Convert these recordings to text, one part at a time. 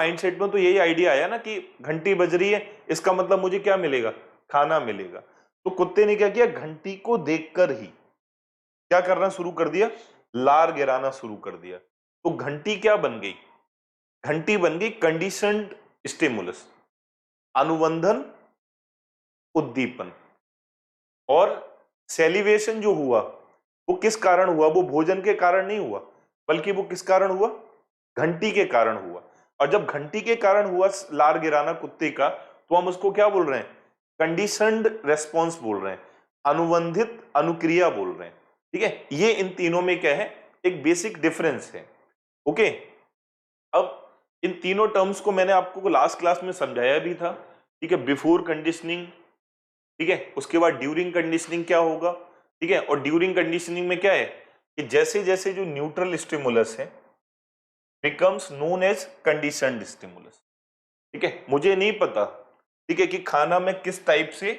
Mindset में तो यही आइडिया आया ना कि घंटी बज रही है, इसका मतलब मुझे क्या मिलेगा, खाना मिलेगा। तो कुत्ते ने क्या किया, घंटी को देखकर ही क्या करना शुरू कर दिया, लार गिराना शुरू कर दिया। तो घंटी क्या बन गई, घंटी बन गई कंडीशनड स्टिमुलस, अनुबंधन उद्दीपन। और सेलिवेशन जो हुआ वो किस कारण हुआ, वो भोजन के कारण नहीं हुआ, बल्कि वो किस कारण हुआ, घंटी के कारण हुआ। और जब घंटी के कारण हुआ लार गिराना कुत्ते का, तो हम उसको क्या बोल रहे हैं, कंडीशनड रेस्पॉन्स बोल रहे हैं, अनुबंधित अनुक्रिया बोल रहे हैं। ठीक है, ये इन तीनों में क्या है, एक बेसिक डिफरेंस है। ओके, अब इन तीनों टर्म्स को मैंने आपको लास्ट क्लास में समझाया भी था। ठीक है, बिफोर कंडीशनिंग, ठीक है, उसके बाद ड्यूरिंग कंडीशनिंग क्या होगा, ठीक है, और ड्यूरिंग कंडीशनिंग में क्या है कि जैसे जैसे जो न्यूट्रल स्टिमुलस है becomes known as conditioned stimulus. ठीक है, मुझे नहीं पता, ठीक है, कि खाना में किस टाइप से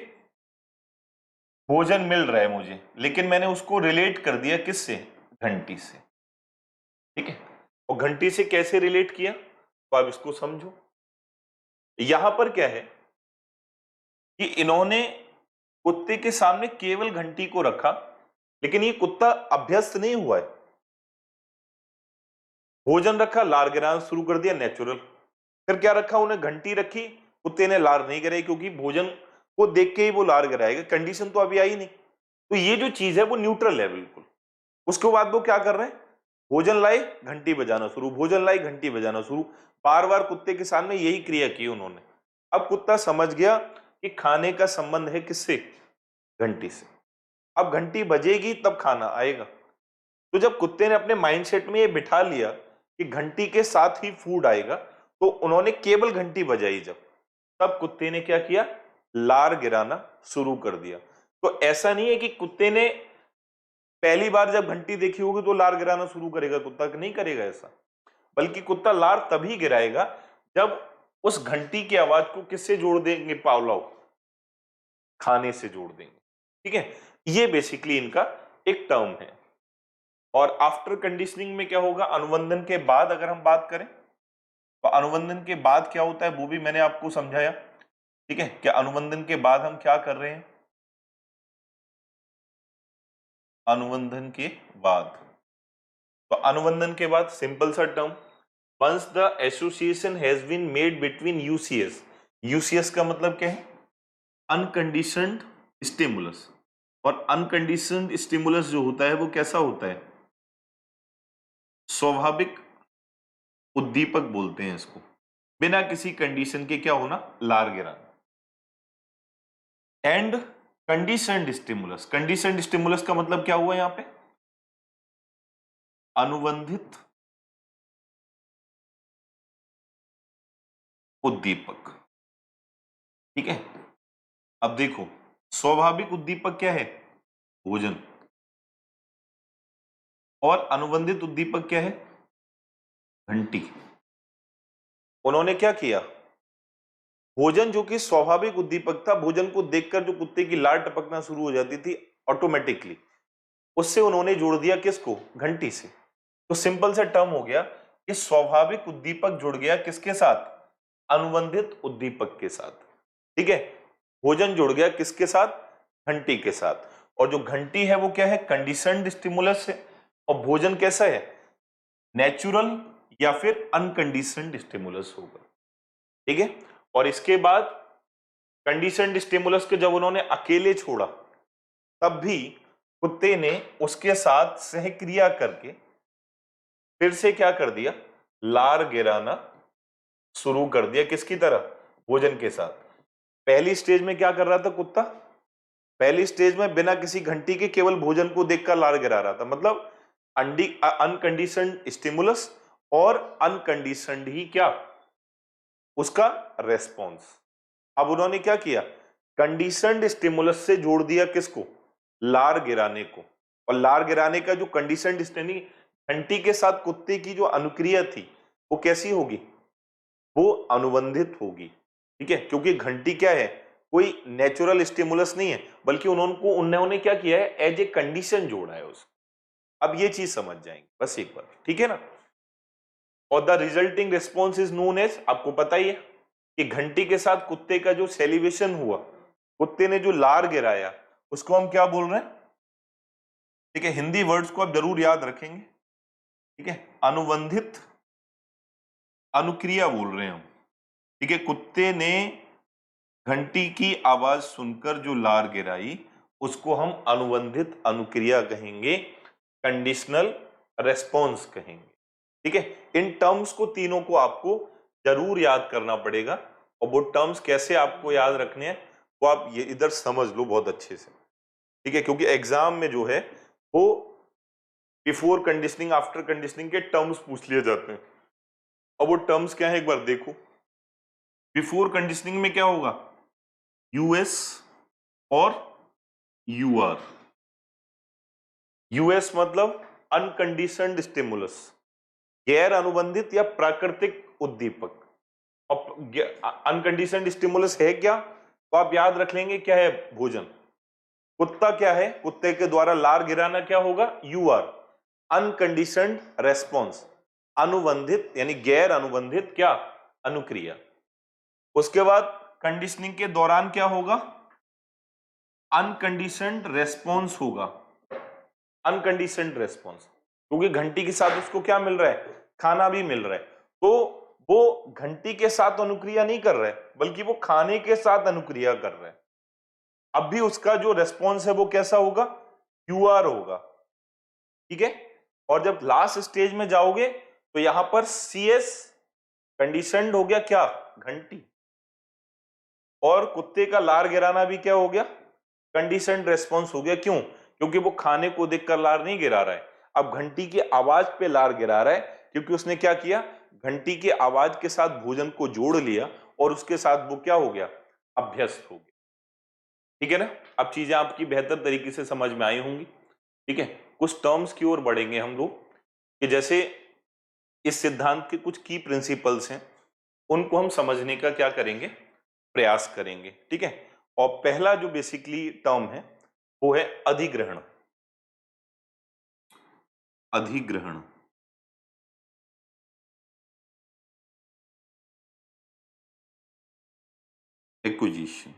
भोजन मिल रहा है मुझे, लेकिन मैंने उसको रिलेट कर दिया किससे, घंटी से। ठीक है, और घंटी से कैसे रिलेट किया, तो आप इसको समझो। यहां पर क्या है कि इन्होंने कुत्ते के सामने केवल घंटी को रखा, लेकिन ये कुत्ता अभ्यस्त नहीं हुआ है। भोजन रखा, लार गिराना शुरू कर दिया, नेचुरल। फिर क्या रखा, उन्हें घंटी रखी, कुत्ते ने लार नहीं गिराई, क्योंकि भोजन को देख के ही वो लार गिराएगा, कंडीशन तो अभी आई नहीं। तो ये जो चीज है वो न्यूट्रल है बिल्कुल। उसके बाद वो क्या कर रहे हैं, भोजन लाए, घंटी बजाना शुरू, भोजन लाई, घंटी बजाना शुरू, बार बार कुत्ते के सामने यही क्रिया की उन्होंने। अब कुत्ता समझ गया कि खाने का संबंध है किससे, घंटी से। अब घंटी बजेगी तब खाना आएगा। तो जब कुत्ते ने अपने माइंडसेट में ये बिठा लिया कि घंटी के साथ ही फूड आएगा, तो उन्होंने केवल घंटी बजाई जब, तब कुत्ते ने क्या किया, लार गिराना शुरू कर दिया। तो ऐसा नहीं है कि कुत्ते ने पहली बार जब घंटी देखी होगी तो लार गिराना शुरू करेगा, कुत्ता नहीं करेगा ऐसा, बल्कि कुत्ता लार तभी गिराएगा जब उस घंटी की आवाज को किससे जोड़ देंगे, पावलाव, खाने से जोड़ देंगे। ठीक है, ये बेसिकली इनका एक टर्म है। और आफ्टर कंडीशनिंग में क्या होगा, अनुबंधन के बाद अगर हम बात करें, तो अनुबंधन के बाद क्या होता है वो भी मैंने आपको समझाया। ठीक है, क्या अनुबंधन के बाद हम क्या कर रहे हैं, अनुबंधन के बाद, तो अनुबंधन के बाद सिंपल सा term, once the association has been made between UCS, UCS का मतलब क्या है, अनकंडीशनड स्टिमुलस। और अनकंडीशनड स्टिमुलस जो होता है वो कैसा होता है, स्वाभाविक उद्दीपक बोलते हैं इसको, बिना किसी कंडीशन के क्या होना, लार गिराना। And conditioned stimulus, conditioned stimulus का मतलब क्या हुआ यहां पे, अनुबंधित उद्दीपक। ठीक है, अब देखो स्वाभाविक उद्दीपक क्या है, भोजन, और अनुबंधित उद्दीपक क्या है, घंटी। उन्होंने क्या किया, भोजन जो कि स्वाभाविक उद्दीपक था, भोजन को देखकर जो कुत्ते की लार टपकना शुरू हो जाती थी ऑटोमेटिकली, उससे उन्होंने जोड़ दिया किसको, घंटी से। तो सिंपल सा टर्म हो गया कि स्वाभाविक उद्दीपक जुड़ गया किसके साथ, अनुबंधित उद्दीपक के साथ। ठीक है, भोजन जुड़ गया किसके साथ, घंटी के साथ। और जो घंटी है वो क्या है, कंडीशनड स्टिमुलस है, और भोजन कैसा है, नेचुरल या फिर अनकंडीशनड स्टिमुलस होगा। ठीक है, और इसके बाद कंडीशनड स्टिमुलस के जब उन्होंने अकेले छोड़ा, तब भी कुत्ते ने उसके साथ सहक्रिया करके फिर से क्या कर दिया, लार गिराना शुरू कर दिया, किसकी तरह, भोजन के साथ। पहली स्टेज में क्या कर रहा था कुत्ता, पहली स्टेज में बिना किसी घंटी के केवल भोजन को देखकर लार गिरा रहा था, मतलब अनकंडीशनड स्टिमुलस और अनकंडीशनड ही क्या, उसका रेस्पॉन्स। अब उन्होंने क्या किया, कंडीशनड स्टिमुलस से जोड़ दिया किसको, लार गिराने को। और लार गिराने का जो कंडीशनड घंटी के साथ कुत्ते की जो अनुक्रिया थी वो कैसी होगी, वो अनुबंधित होगी। ठीक है, क्योंकि घंटी क्या है, कोई नेचुरल स्टिमुलस नहीं है, बल्कि उन्होंने क्या किया है, एज ए कंडीशन जोड़ा है उसको। अब ये चीज समझ जाएंगे बस एक बार, ठीक है ना। और the resulting response is known as, आपको पता ही है कि घंटी के साथ कुत्ते का जो सेलिब्रेशन हुआ, कुत्ते ने जो लार गिराया, उसको हम क्या बोल रहे हैं? ठीक है, हिंदी वर्ड्स को आप जरूर याद रखेंगे। ठीक है, अनुबंधित अनुक्रिया बोल रहे हैं हम। ठीक है, कुत्ते ने घंटी की आवाज सुनकर जो लार गिराई, उसको हम अनुबंधित अनुक्रिया कहेंगे, कंडीशनल रेस्पॉन्स कहेंगे। ठीक है, इन टर्म्स को तीनों को आपको जरूर याद करना पड़ेगा, और वो टर्म्स कैसे आपको याद रखने हैं वो आप ये इधर समझ लो बहुत अच्छे से। ठीक है, क्योंकि एग्जाम में जो है वो बिफोर कंडीशनिंग आफ्टर कंडीशनिंग के टर्म्स पूछ लिए जाते हैं। और वो टर्म्स क्या है एक बार देखो। बिफोर कंडीशनिंग में क्या होगा? यूएस और यूआर। यूएस मतलब अनकंडीशनड स्टिमुलस, गैर अनुबंधित या प्राकृतिक उद्दीपक। अनकंडीशनड स्टिमुलस है क्या? तो आप याद रख लेंगे क्या है? भोजन। कुत्ता क्या है? कुत्ते के द्वारा लार गिराना क्या होगा? यूआर, अनकंडीशनड रेस्पॉन्स, अनुबंधित यानी गैर अनुबंधित क्या? अनुक्रिया। उसके बाद कंडीशनिंग के दौरान क्या होगा? अनकंडीशनड रेस्पॉन्स होगा। अनकंडीशनड रेस्पॉन्स, क्योंकि घंटी के साथ उसको क्या मिल रहा है? खाना भी मिल रहा है। तो वो घंटी के साथ अनुक्रिया नहीं कर रहा है, बल्कि वो खाने के साथ अनुक्रिया कर रहा है। अब भी उसका जो रेस्पॉन्स है वो कैसा होगा? क्यूआर होगा। ठीक है, और जब लास्ट स्टेज में जाओगे तो यहां पर सीएस कंडीशनड हो गया क्या? घंटी। और कुत्ते का लार गिराना भी क्या हो गया? कंडीशनड रेस्पॉन्स हो गया। क्यों? क्योंकि वो खाने को देखकर लार नहीं गिरा रहा है, अब घंटी की आवाज पे लार गिरा रहा है, क्योंकि उसने क्या किया? घंटी की आवाज के साथ भोजन को जोड़ लिया और उसके साथ वो क्या हो गया? अभ्यस्त हो गया। ठीक है ना? अब चीजें आपकी बेहतर तरीके से समझ में आई होंगी। ठीक है, कुछ टर्म्स की ओर बढ़ेंगे हम लोग, कि जैसे इस सिद्धांत के कुछ की प्रिंसिपल्स हैं, उनको हम समझने का क्या करेंगे? प्रयास करेंगे। ठीक है, और पहला जो बेसिकली टर्म है वो है अधिग्रहण। अधिग्रहण, एक्विजिशन।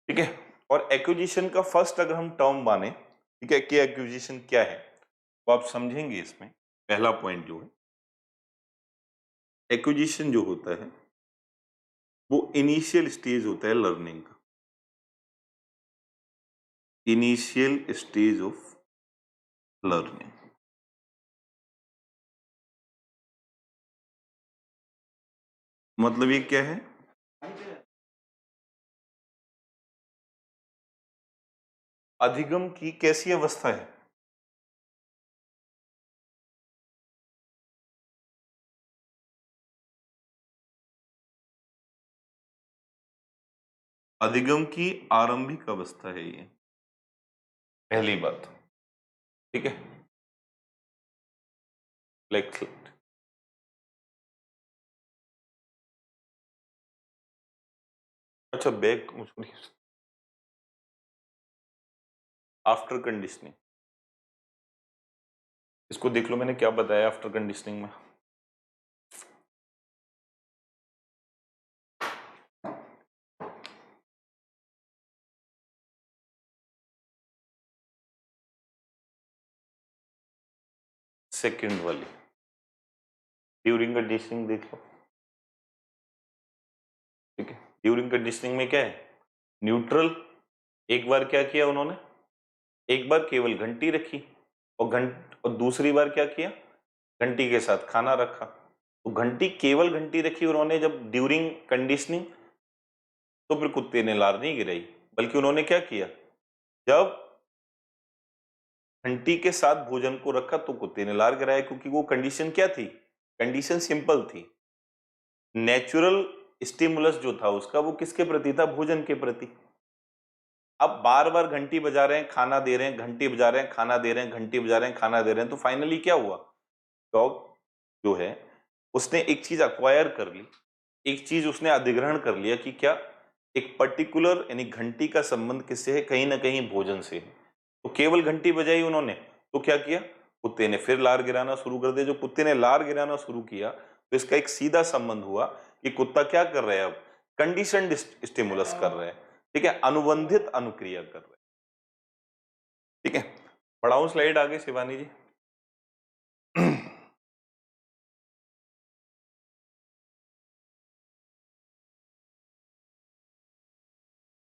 ठीक है, और एक्विजिशन का फर्स्ट अगर हम टर्म माने, ठीक है, कि एक्विजिशन क्या है, तो आप समझेंगे इसमें पहला पॉइंट जो है, एक्विजिशन जो होता है वो इनिशियल स्टेज होता है लर्निंग का। Initial stage of learning. मतलब ये क्या है? अधिगम की कैसी अवस्था है? अधिगम की आरंभिक अवस्था है ये, पहली बात। ठीक है, लाइक अच्छा बैक, आफ्टर कंडीशनिंग, इसको देख लो मैंने क्या बताया आफ्टर कंडीशनिंग में। सेकंड वाली ड्यूरिंग कंडीशनिंग देख लो। ठीक है, ड्यूरिंग कंडीशनिंग में क्या है? न्यूट्रल। एक बार क्या किया उन्होंने? एक बार केवल घंटी रखी, और दूसरी बार क्या किया? घंटी के साथ खाना रखा। तो घंटी, केवल घंटी रखी उन्होंने जब ड्यूरिंग कंडीशनिंग, तो फिर कुत्ते ने लार नहीं गिराई, बल्कि उन्होंने क्या किया? जब घंटी के साथ भोजन को रखा तो कुत्ते ने लार गिराया, क्योंकि वो कंडीशन क्या थी? कंडीशन सिंपल थी। नेचुरल स्टिमुलस जो था उसका, वो किसके प्रति था? भोजन के प्रति। अब बार बार घंटी बजा रहे हैं, खाना दे रहे हैं, घंटी बजा रहे हैं, खाना दे रहे हैं, घंटी बजा रहे हैं, खाना दे रहे हैं, तो फाइनली क्या हुआ? डॉग जो है उसने एक चीज अक्वायर कर ली, एक चीज उसने अधिग्रहण कर लिया कि क्या? एक पर्टिकुलर यानी घंटी का संबंध किससे है? कहीं ना कहीं भोजन से है। तो केवल घंटी बजाई उन्होंने, तो क्या किया? कुत्ते ने फिर लार गिराना शुरू कर दिया। जो कुत्ते ने लार गिराना शुरू किया तो इसका एक सीधा संबंध हुआ कि कुत्ता क्या कर रहा है, अब कंडीशनड स्टिमुलस कर रहा है, ठीक है, अनुबंधित अनुक्रिया कर रहा है। ठीक है, बढ़ाऊं स्लाइड आगे शिवानी जी।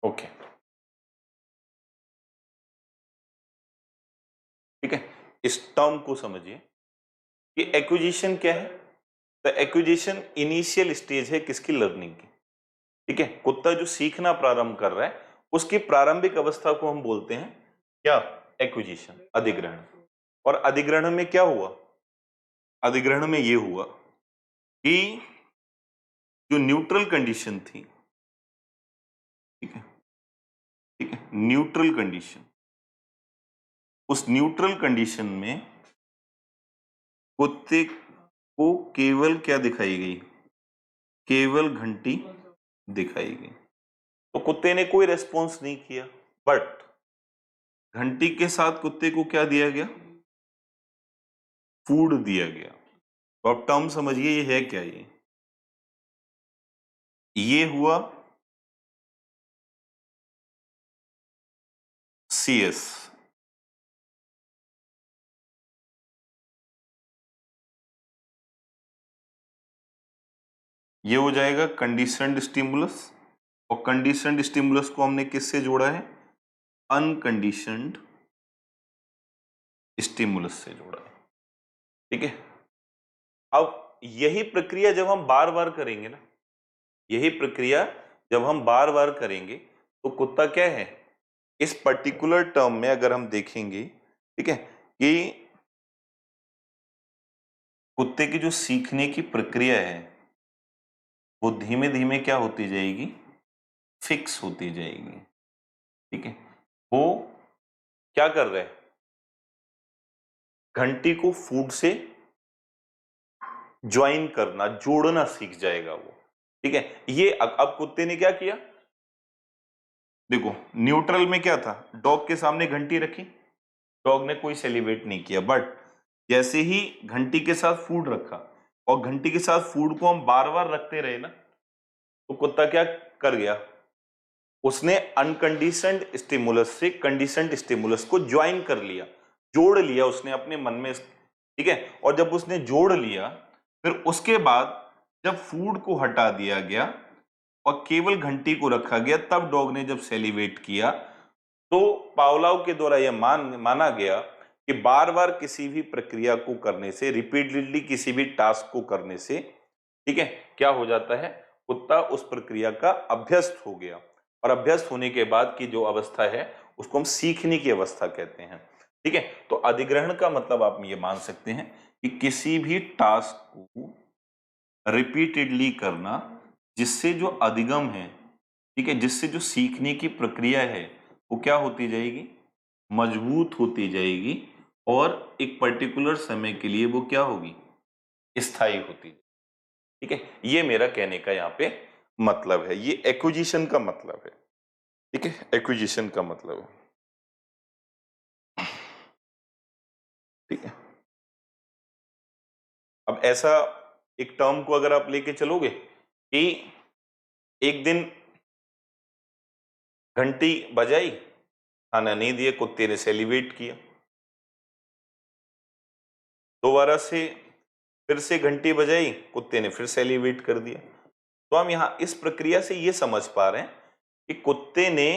ओके, ठीक है, इस टर्म को समझिए कि एक्विजिशन क्या है। तो एक्विजिशन इनिशियल स्टेज है किसकी, लर्निंग की। ठीक है, कुत्ता जो सीखना प्रारंभ कर रहा है उसकी प्रारंभिक अवस्था को हम बोलते हैं क्या, एक्विजिशन, अधिग्रहण। और अधिग्रहण में क्या हुआ, अधिग्रहण में यह हुआ कि जो न्यूट्रल कंडीशन थी, ठीक है, ठीक है, न्यूट्रल कंडीशन, उस न्यूट्रल कंडीशन में कुत्ते को केवल क्या दिखाई गई, केवल घंटी दिखाई गई। तो कुत्ते ने कोई रेस्पॉन्स नहीं किया, बट घंटी के साथ कुत्ते को क्या दिया गया, फूड दिया गया। तो आप टर्म समझिए ये है क्या, ये हुआ CS, ये हो जाएगा कंडीशनड स्टिमुलस, और कंडीशनड स्टिमुलस को हमने किससे जोड़ा है, अनकंडीशनड स्टिमुलस से जोड़ा है। ठीक है, अब यही प्रक्रिया जब हम बार बार करेंगे ना, यही प्रक्रिया जब हम बार बार करेंगे तो कुत्ता क्या है, इस पर्टिकुलर टर्म में अगर हम देखेंगे, ठीक है, कि कुत्ते की जो सीखने की प्रक्रिया है वो धीमे धीमे क्या होती जाएगी, फिक्स होती जाएगी। ठीक है, वो क्या कर रहे हैं, घंटी को फूड से ज्वाइन करना, जोड़ना सीख जाएगा वो। ठीक है, ये अब कुत्ते ने क्या किया, देखो न्यूट्रल में क्या था, डॉग के सामने घंटी रखी, डॉग ने कोई सेलिब्रेट नहीं किया, बट जैसे ही घंटी के साथ फूड रखा और घंटी के साथ फूड को हम बार बार रखते रहे ना, तो कुत्ता क्या कर गया, उसने अनकंडीशनड स्टिमुलस से कंडीशनड स्टिमुलस को ज्वाइन कर लिया, जोड़ लिया उसने अपने मन में। ठीक है, और जब उसने जोड़ लिया फिर उसके बाद जब फूड को हटा दिया गया और केवल घंटी को रखा गया, तब डॉग ने जब सेलिब्रेट किया, तो पावलोव के द्वारा यह माना गया कि बार बार किसी भी प्रक्रिया को करने से, रिपीटेडली किसी भी टास्क को करने से, ठीक है, क्या हो जाता है, कुत्ता उस प्रक्रिया का अभ्यस्त हो गया। और अभ्यस्त होने के बाद की जो अवस्था है उसको हम सीखने की अवस्था कहते हैं। ठीक है, तो अधिग्रहण का मतलब आप ये मान सकते हैं कि किसी भी टास्क को रिपीटेडली करना, जिससे जो अधिगम है, ठीक है, जिससे जो सीखने की प्रक्रिया है वो क्या होती जाएगी, मजबूत होती जाएगी, और एक पर्टिकुलर समय के लिए वो क्या होगी, स्थायी होती। ठीक है, ये मेरा कहने का यहाँ पे मतलब है, ये एक्विजिशन का मतलब है। ठीक है, एक्विजिशन का मतलब है। ठीक है, अब ऐसा एक टर्म को अगर आप लेके चलोगे कि एक दिन घंटी बजाई, खाना नहीं दिया, कुत्ते ने सेलिब्रेट किया, दोबारा से फिर से घंटी बजाई, कुत्ते ने फिर सेलिब्रेट कर दिया। तो हम यहां इस प्रक्रिया से ये समझ पा रहे हैं कि कुत्ते ने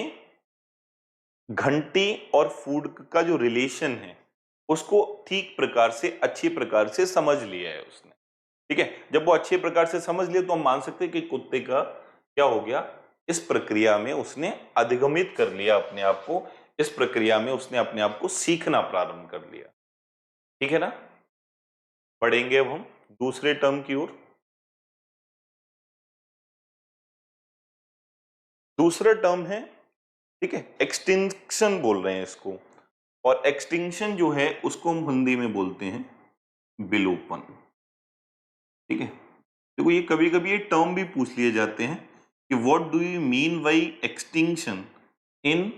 घंटी और फूड का जो रिलेशन है उसको ठीक प्रकार से, अच्छी प्रकार से समझ लिया है उसने। ठीक है, जब वो अच्छे प्रकार से समझ लिया तो हम मान सकते हैं कि कुत्ते का क्या हो गया, इस प्रक्रिया में उसने अधिगमित कर लिया अपने आप को, इस प्रक्रिया में उसने अपने आप को सीखना प्रारंभ कर लिया। ठीक है ना, बढ़ेंगे अब हम दूसरे टर्म की ओर। दूसरा टर्म है, ठीक है, एक्सटिंक्शन बोल रहे हैं इसको, और एक्सटिंक्शन जो है उसको हम हिंदी में बोलते हैं विलोपन। ठीक है, देखो ये कभी कभी ये टर्म भी पूछ लिए जाते हैं कि what do you mean by extinction in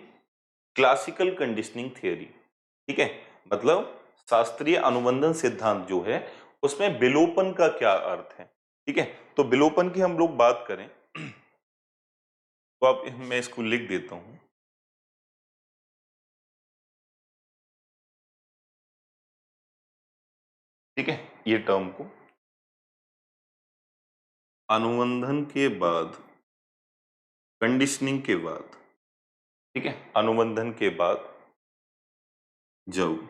classical conditioning theory. ठीक है, मतलब शास्त्रीय अनुबंधन सिद्धांत जो है उसमें विलोपन का क्या अर्थ है। ठीक है, तो विलोपन की हम लोग बात करें तो आप, मैं इसको लिख देता हूं। ठीक है, ये टर्म को अनुबंधन के बाद, कंडीशनिंग के बाद, ठीक है, अनुबंधन के बाद जब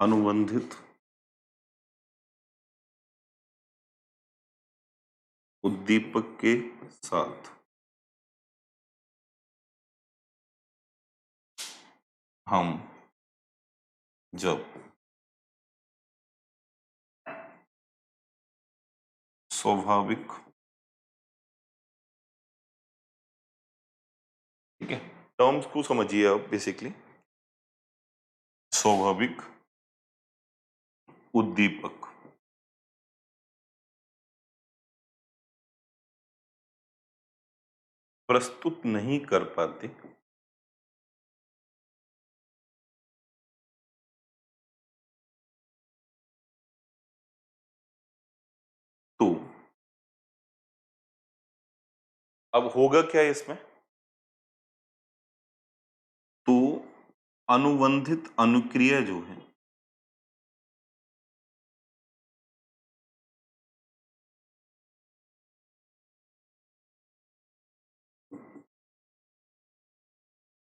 अनुबंधित उद्दीपक के साथ हम जब स्वाभाविक, ठीक है, टर्म्स को समझिए आप, बेसिकली स्वाभाविक उद्दीपक प्रस्तुत नहीं कर पाते तो अब होगा क्या इसमें, तो अनुबंधित अनुक्रिया जो है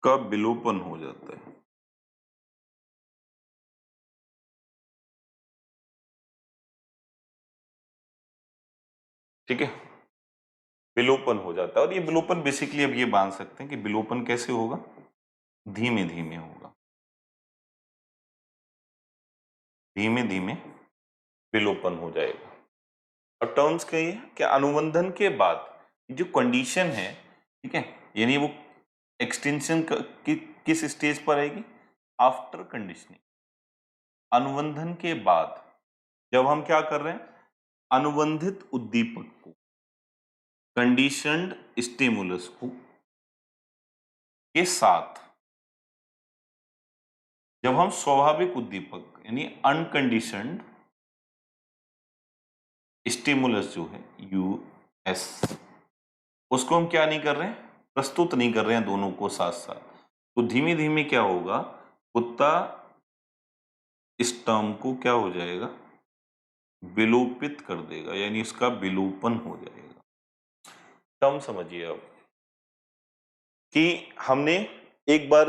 का विलोपन हो जाता है। ठीक है, विलोपन हो जाता है। और ये विलोपन बेसिकली अब ये बांध सकते हैं कि विलोपन कैसे होगा, धीमे धीमे होगा, धीमे धीमे विलोपन हो जाएगा। और टर्म्स क्या है कि अनुबंधन के बाद जो कंडीशन है, ठीक है, यानी वो एक्सटेंशन किस स्टेज पर आएगी, आफ्टर कंडीशनिंग। अनुबंधन के बाद जब हम क्या कर रहे हैं, अनुबंधित उद्दीपक को, कंडीशनड स्टिमुलस को के साथ जब हम स्वाभाविक उद्दीपक यानी अनकंडीशनड स्टिमुलस जो है यूएस, उसको हम क्या नहीं कर रहे हैं, प्रस्तुत नहीं कर रहे हैं दोनों को साथ साथ, तो धीमे धीमे क्या होगा, कुत्ता इस टर्म को क्या हो जाएगा, विलोपित कर देगा, यानी इसका विलोपन हो जाएगा। टर्म समझिए अब कि हमने एक बार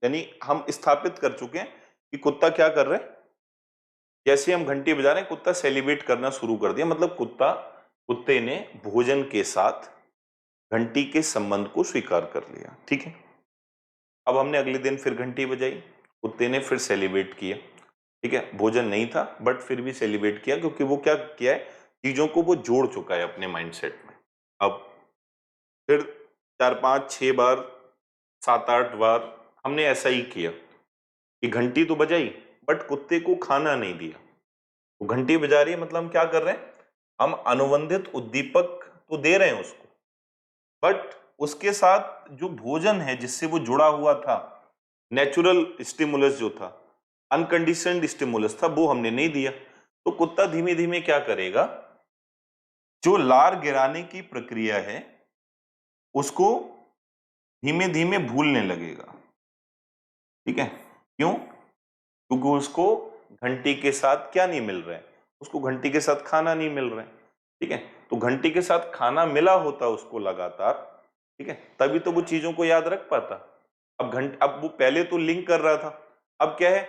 यानी हम स्थापित कर चुके हैं कि कुत्ता क्या कर रहे हैं, जैसे हम घंटी बजा रहे हैं कुत्ता सेलिब्रेट करना शुरू कर दिया, मतलब कुत्ते ने भोजन के साथ घंटी के संबंध को स्वीकार कर लिया। ठीक है, अब हमने अगले दिन फिर घंटी बजाई, कुत्ते ने फिर सेलिब्रेट किया। ठीक है, भोजन नहीं था बट फिर भी सेलिब्रेट किया, क्योंकि वो क्या किया है, चीजों को वो जोड़ चुका है अपने माइंडसेट में। अब फिर 4 5 6 बार 7 8 बार हमने ऐसा ही किया कि घंटी तो बजाई बट कुत्ते को खाना नहीं दिया। वो घंटी बजा रही है मतलब हम क्या कर रहे हैं, हम अनुबंधित उद्दीपक तो दे रहे हैं उसको, बट उसके साथ जो भोजन है जिससे वो जुड़ा हुआ था, नेचुरल स्टिमुलस जो था, अनकंडीशनड स्टिमुलस था, वो हमने नहीं दिया। तो कुत्ता धीमे धीमे क्या करेगा, जो लार गिराने की प्रक्रिया है उसको धीमे धीमे भूलने लगेगा। ठीक है, क्यों, क्योंकि उसको घंटी के साथ क्या नहीं मिल रहा है, उसको घंटी के साथ खाना नहीं मिल रहा है। ठीक है, तो घंटी के साथ खाना मिला होता उसको लगातार, ठीक है, तभी तो वो चीजों को याद रख पाता। अब वो पहले तो लिंक कर रहा था, अब क्या है,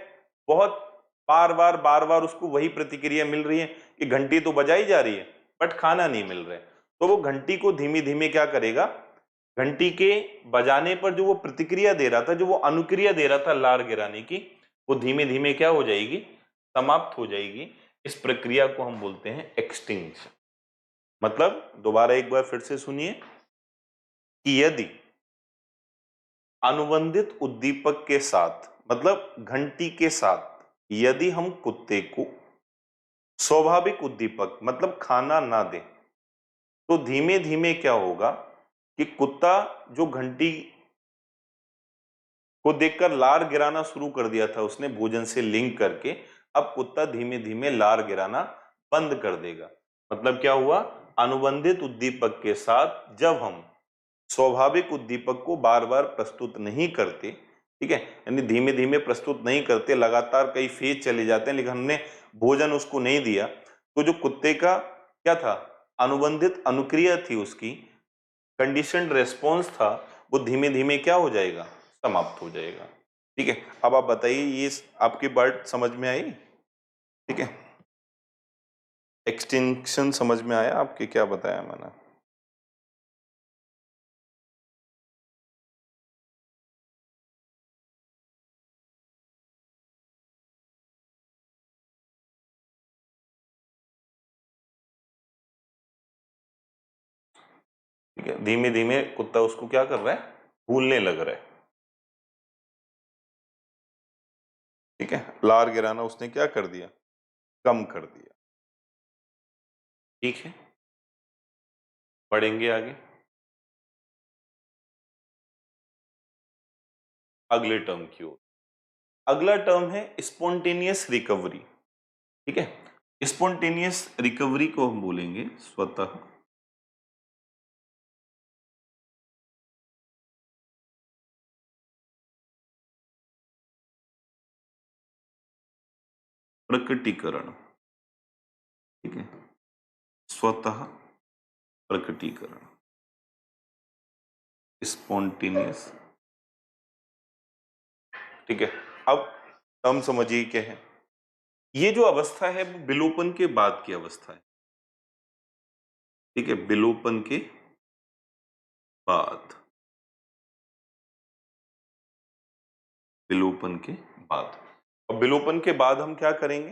बहुत बार बार उसको वही प्रतिक्रिया मिल रही है कि घंटी तो बजाई जा रही है बट खाना नहीं मिल रहा है। तो वो घंटी को धीमे धीमे क्या करेगा, घंटी के बजाने पर जो वो प्रतिक्रिया दे रहा था, जो वो अनुक्रिया दे रहा था लार गिराने की, वो धीमे धीमे क्या हो जाएगी, समाप्त हो जाएगी। इस प्रक्रिया को हम बोलते हैं एक्सटिंक्शन। मतलब दोबारा एक बार फिर से सुनिए कि यदि अनुबंधित उद्दीपक के साथ, मतलब घंटी के साथ, यदि हम कुत्ते को स्वाभाविक उद्दीपक मतलब खाना ना दें, तो धीमे धीमे क्या होगा कि कुत्ता जो घंटी को देखकर लार गिराना शुरू कर दिया था उसने भोजन से लिंक करके, अब कुत्ता धीमे धीमे लार गिराना बंद कर देगा। मतलब क्या हुआ, अनुबंधित उद्दीपक के साथ जब हम स्वाभाविक उद्दीपक को बार बार प्रस्तुत नहीं करते, ठीक है, यानी धीमे धीमे प्रस्तुत नहीं करते, लगातार कई फेज चले जाते हैं लेकिन हमने भोजन उसको नहीं दिया, तो जो कुत्ते का क्या था, अनुबंधित अनुक्रिया थी, उसकी कंडीशनड रेस्पॉन्स था, वो धीमे धीमे क्या हो जाएगा, समाप्त हो जाएगा। ठीक है, अब आप बताइए ये आपकी बात समझ में आई? ठीक है, एक्सटिंक्शन समझ में आया आपके, क्या बताया मैंने? ठीक है, धीमे धीमे कुत्ता उसको क्या कर रहा है, भूलने लग रहा है। ठीक है, लार गिराना उसने क्या कर दिया, कम कर दिया। ठीक है, बढ़ेंगे आगे अगले टर्म की ओर। अगला टर्म है स्पॉन्टेनियस रिकवरी। ठीक है, स्पॉन्टेनियस रिकवरी को हम बोलेंगे स्वतः प्रकटीकरण। ठीक है, स्वतः प्रकटीकरण, स्पॉन्टेनियस। ठीक है, अब टर्म समझिए क्या है। ये जो अवस्था है वो विलोपन के बाद की अवस्था है। ठीक है, विलोपन के बाद, विलोपन के बाद। अब विलोपन के बाद हम क्या करेंगे,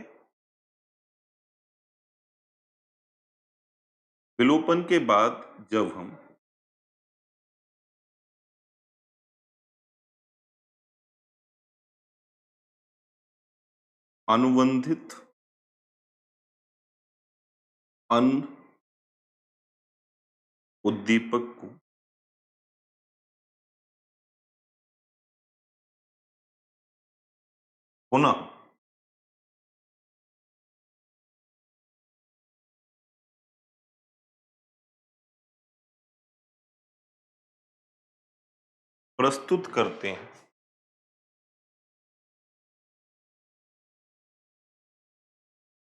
विलोपन के बाद जब हम अनुबंधित अन उद्दीपक को पुनः प्रस्तुत करते हैं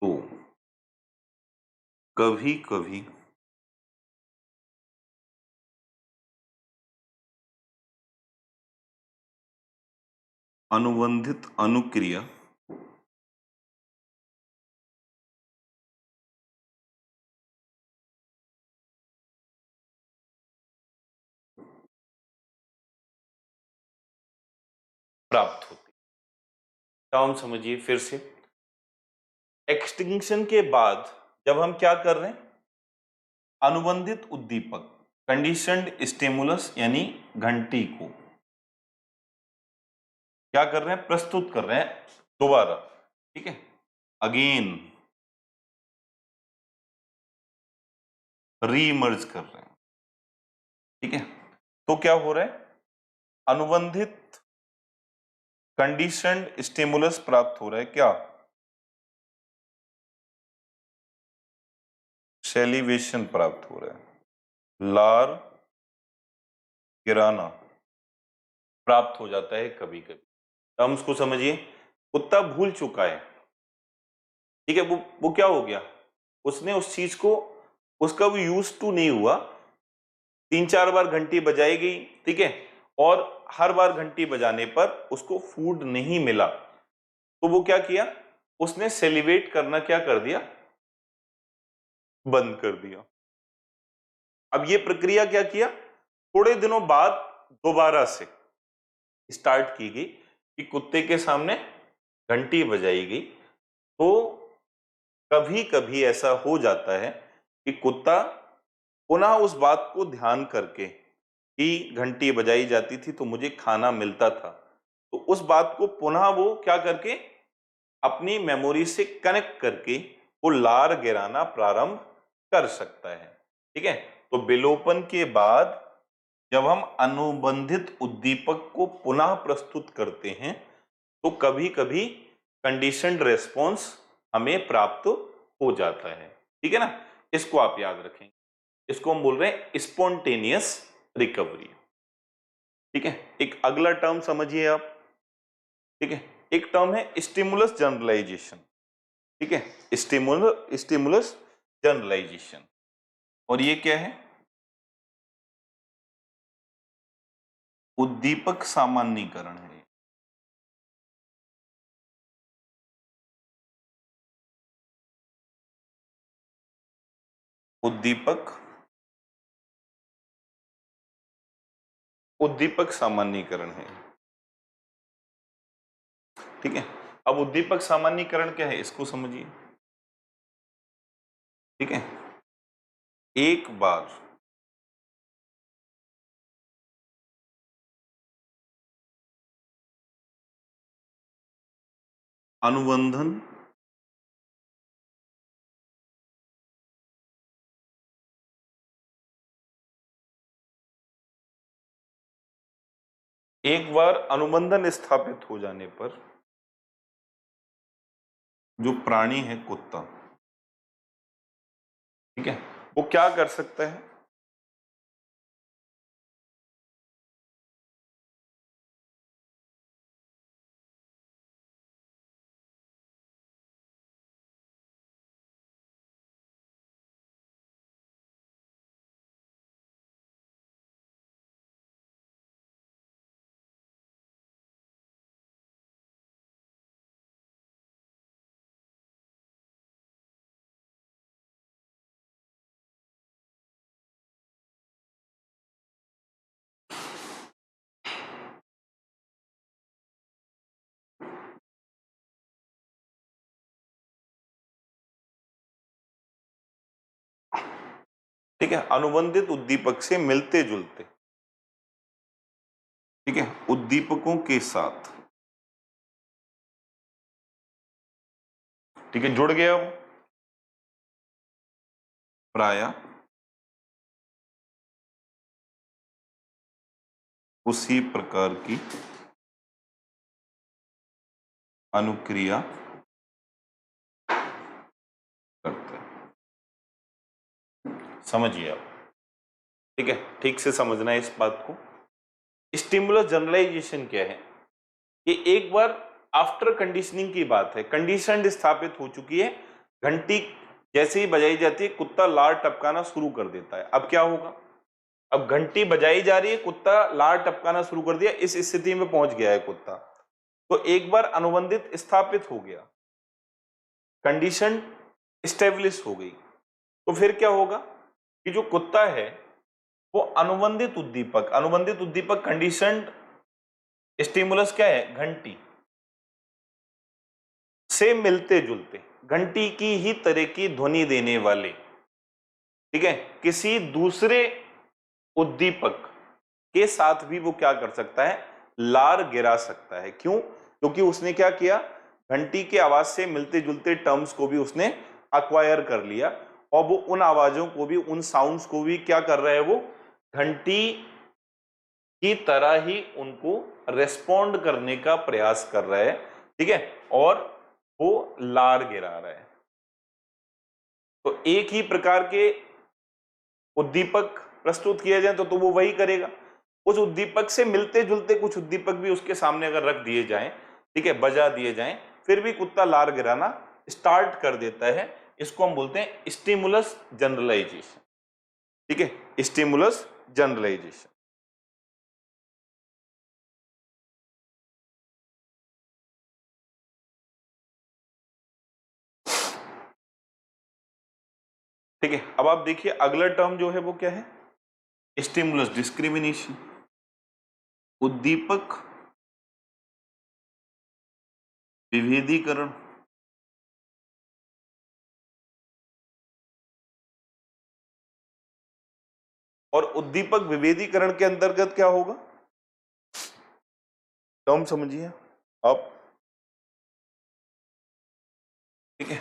तो कभी कभी अनुबंधित अनुक्रिया प्राप्त होती। टर्म समझिए फिर से। एक्सटिंक्शन के बाद जब हम क्या कर रहे हैं, अनुबंधित उद्दीपक कंडीशनड स्टिमुलस यानी घंटी को क्या कर रहे हैं, प्रस्तुत कर रहे हैं दोबारा। ठीक है, अगेन रीइमर्ज कर रहे हैं। ठीक है, तो क्या हो रहा है, अनुबंधित कंडीशनड स्टिमुलस प्राप्त हो रहा है, क्या, सेलिवेशन प्राप्त हो रहा है, लार गिराना प्राप्त हो जाता है कभी कभी। टर्म्स को समझिए, कुत्ता भूल चुका है। ठीक है, वो क्या हो गया, उसने उस चीज को, उसका वो यूज टू नहीं हुआ, 3-4 बार घंटी बजाई गई, ठीक है, और हर बार घंटी बजाने पर उसको फूड नहीं मिला, तो वो क्या किया, उसने सेलिब्रेट करना क्या कर दिया, बंद कर दिया। अब ये प्रक्रिया क्या किया, थोड़े दिनों बाद दोबारा से स्टार्ट की गई कि कुत्ते के सामने घंटी बजाई गई। तो कभी कभी ऐसा हो जाता है कि कुत्ता पुनः उस बात को ध्यान करके कि घंटी बजाई जाती थी तो मुझे खाना मिलता था, तो उस बात को पुनः वो क्या करके अपनी मेमोरी से कनेक्ट करके वो लार गिराना प्रारंभ कर सकता है। ठीक है, तो विलोपन के बाद जब हम अनुबंधित उद्दीपक को पुनः प्रस्तुत करते हैं तो कभी कभी कंडीशनड रेस्पॉन्स हमें प्राप्त हो जाता है। ठीक है ना, इसको आप याद रखें। इसको हम बोल रहे हैं स्पॉन्टेनियस रिकवरी। ठीक है, एक अगला टर्म समझिए आप। ठीक है, एक टर्म है स्टिमुलस जनरलाइजेशन। ठीक है, स्टिमुलस जनरलाइजेशन। और ये क्या है? उद्दीपक सामान्यीकरण है। उद्दीपक सामान्यीकरण है। ठीक है, अब उद्दीपक सामान्यीकरण क्या है इसको समझिए। ठीक है, एक बार अनुबंधन एक बार अनुबंधन स्थापित हो जाने पर जो प्राणी है कुत्ता, ठीक है, वो क्या कर सकता है? ठीक है, अनुबंधित उद्दीपक से मिलते जुलते, ठीक है, उद्दीपकों के साथ, ठीक है, जुड़ गया वो प्राय उसी प्रकार की अनुक्रिया करता है। समझिए आप। ठीक है, ठीक से समझना है इस बात को। स्टिमुलस जनरलाइजेशन क्या है? ये एक बार आफ्टर कंडीशनिंग की बात है, कंडीशन स्थापित हो चुकी है, घंटी जैसे ही बजाई जाती है कुत्ता लार टपकाना शुरू कर देता है। अब क्या होगा? अब घंटी बजाई जा रही है, कुत्ता लार टपकाना शुरू कर दिया, इस स्थिति में पहुंच गया है कुत्ता। तो एक बार अनुबंधित स्थापित हो गया, कंडीशन स्टेब्लिश हो गई, तो फिर क्या होगा कि जो कुत्ता है वो अनुबंधित उद्दीपक कंडीशनड स्टिमुलस क्या है? घंटी से मिलते जुलते, घंटी की ही तरह की ध्वनि देने वाले, ठीक है, किसी दूसरे उद्दीपक के साथ भी वो क्या कर सकता है? लार गिरा सकता है। क्यों? क्योंकि उसने क्या किया? घंटी के आवाज से मिलते जुलते टर्म्स को भी उसने अक्वायर कर लिया, और वो उन आवाजों को भी, उन साउंड्स को भी क्या कर रहा है? वो घंटी की तरह ही उनको रेस्पॉन्ड करने का प्रयास कर रहा है। ठीक है, और वो लार गिरा रहा है। तो एक ही प्रकार के उद्दीपक प्रस्तुत किए जाए तो वो वही करेगा। उस उद्दीपक से मिलते जुलते कुछ उद्दीपक भी उसके सामने अगर रख दिए जाएं, ठीक है, बजा दिए जाएं, फिर भी कुत्ता लार गिराना स्टार्ट कर देता है। इसको हम बोलते हैं स्टिमुलस जनरलाइजेशन। ठीक है, स्टिमुलस जनरलाइजेशन। ठीक है, अब आप देखिए अगला टर्म जो है वो क्या है? Stimulus discrimination. उद्दीपक विभेदीकरण। और उद्दीपक विभेदीकरण के अंतर्गत क्या होगा? टर्म समझिए आप। ठीक है,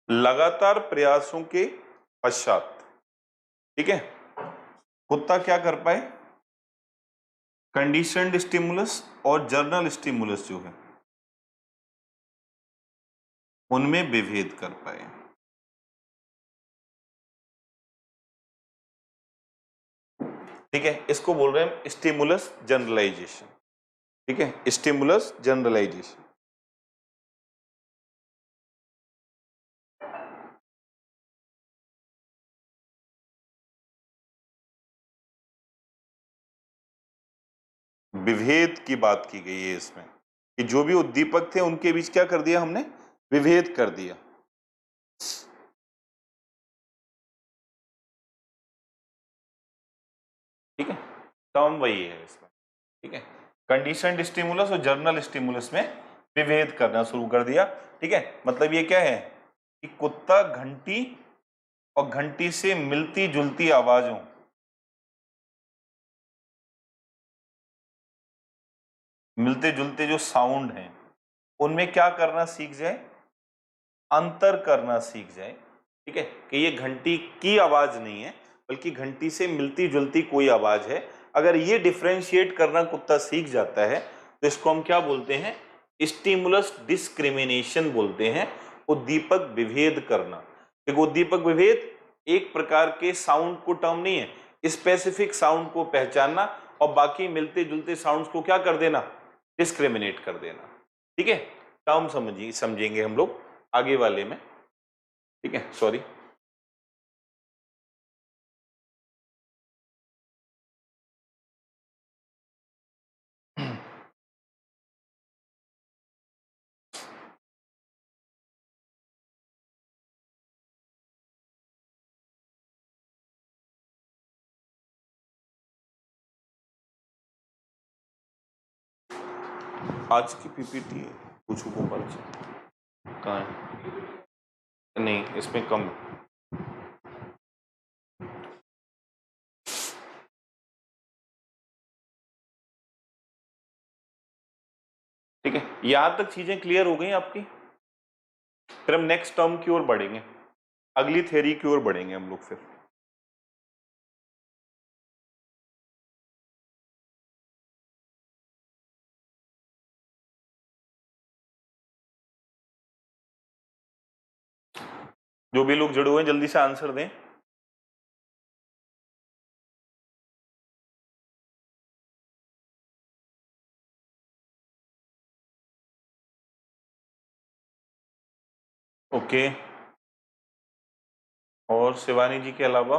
लगातार प्रयासों के पश्चात, ठीक है, कुत्ता क्या कर पाए, कंडीशनड स्टिमुलस और जर्नल स्टिमुलस जो है उनमें विभेद कर पाए। ठीक है, इसको बोल रहे हैं स्टिमुलस जनरलाइजेशन। ठीक है, स्टिमुलस जनरलाइजेशन। विभेद की बात की गई है इसमें कि जो भी उद्दीपक थे उनके बीच क्या कर दिया हमने, विभेद कर दिया। ठीक है, टर्म वही है इसमें। ठीक है, कंडीशनड स्टिमुलस और जर्नल स्टिमुलस में विभेद करना शुरू कर दिया। ठीक है, मतलब ये क्या है कि कुत्ता घंटी और घंटी से मिलती जुलती आवाजों, मिलते जुलते जो साउंड हैं उनमें क्या करना सीख जाए, अंतर करना सीख जाए। ठीक है, कि ये घंटी की आवाज नहीं है बल्कि घंटी से मिलती जुलती कोई आवाज है। अगर ये डिफरेंशिएट करना कुत्ता सीख जाता है तो इसको हम क्या बोलते हैं, स्टिमुलस डिस्क्रिमिनेशन बोलते हैं, उद्दीपक विभेद करना। देखो, उद्दीपक विभेद एक प्रकार के साउंड को टर्म नहीं है, स्पेसिफिक साउंड को पहचानना और बाकी मिलते जुलते साउंड्स को क्या कर देना, डिस्क्रिमिनेट कर देना। ठीक है, टर्म समझेंगे हम लोग आगे वाले में। ठीक है, सॉरी। आज की पीपीटी पूछू को कहाँ है, नहीं इसमें कम है। ठीक है, यहां तक चीजें क्लियर हो गई आपकी। फिर हम नेक्स्ट टर्म की ओर बढ़ेंगे, अगली थ्योरी की ओर बढ़ेंगे हम लोग। फिर जो भी लोग जुड़े हुए हैं जल्दी से आंसर दें। ओके, और शिवानी जी के अलावा?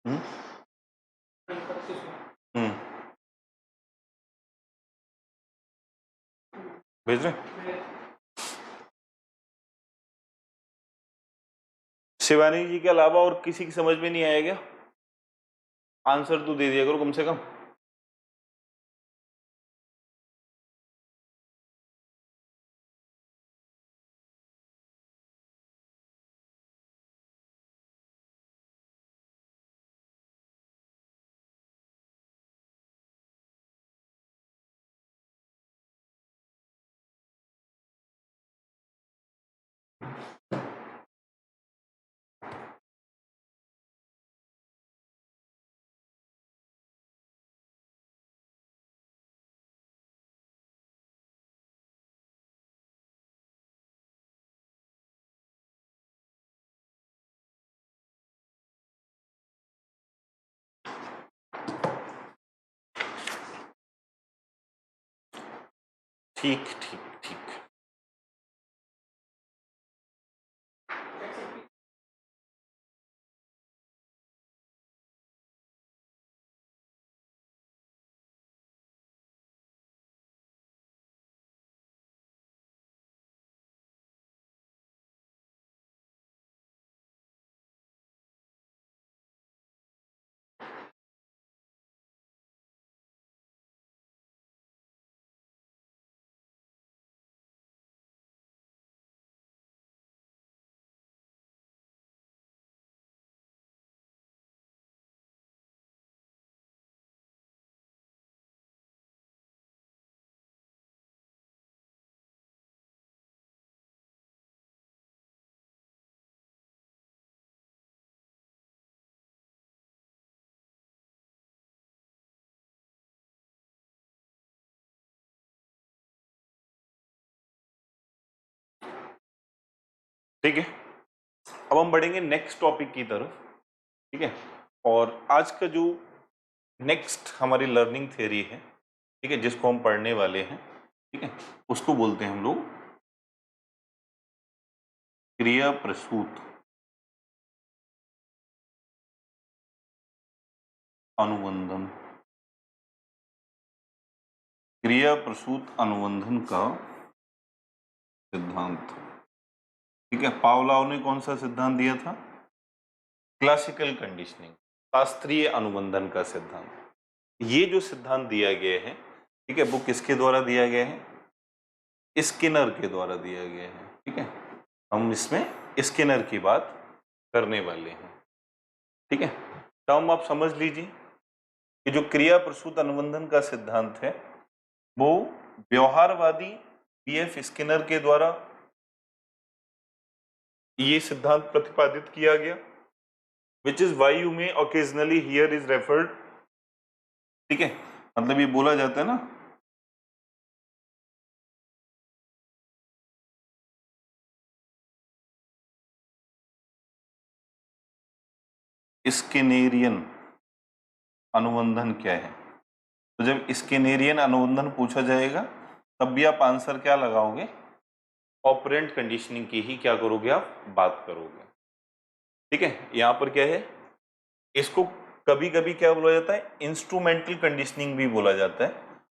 हम्म हम्म, भेज रहे। शिवानी जी के अलावा और किसी की समझ में नहीं आएगा, आंसर तो दे दिया करो कम से कम। ठीक ठीक ठीक। ठीक है, अब हम बढ़ेंगे नेक्स्ट टॉपिक की तरफ। ठीक है, और आज का जो नेक्स्ट हमारी लर्निंग थ्योरी है, ठीक है, जिसको हम पढ़ने वाले हैं, ठीक है, उसको बोलते हैं हम लोग क्रिया प्रसूत अनुबंधन। क्रिया प्रसूत अनुबंधन का सिद्धांत। ठीक है, पावलोव ने कौन सा सिद्धांत दिया था? क्लासिकल कंडीशनिंग, शास्त्रीय अनुबंधन का सिद्धांत। ये जो सिद्धांत दिया गया है, ठीक है, वो किसके द्वारा दिया गया है? स्किनर के द्वारा दिया गया है। ठीक है, हम इसमें स्किनर की बात करने वाले हैं। ठीक है, टर्म आप समझ लीजिए कि जो क्रिया प्रसूत अनुबंधन का सिद्धांत है वो व्यवहारवादी बीएफ स्किनर के द्वारा ये सिद्धांत प्रतिपादित किया गया, विच इज वाई यू में ओकेजनली हियर इज रेफर्ड। ठीक है, मतलब ये बोला जाता है ना स्किनेरियन अनुबंधन क्या है। तो जब स्किनेरियन अनुबंधन पूछा जाएगा तब भी आप आंसर क्या लगाओगे? ऑपरेंट कंडीशनिंग की ही क्या करोगे? आप बात करोगे। ठीक है, यहां पर क्या है, इसको कभी कभी क्या बोला जाता है? इंस्ट्रूमेंटल कंडीशनिंग भी बोला जाता है।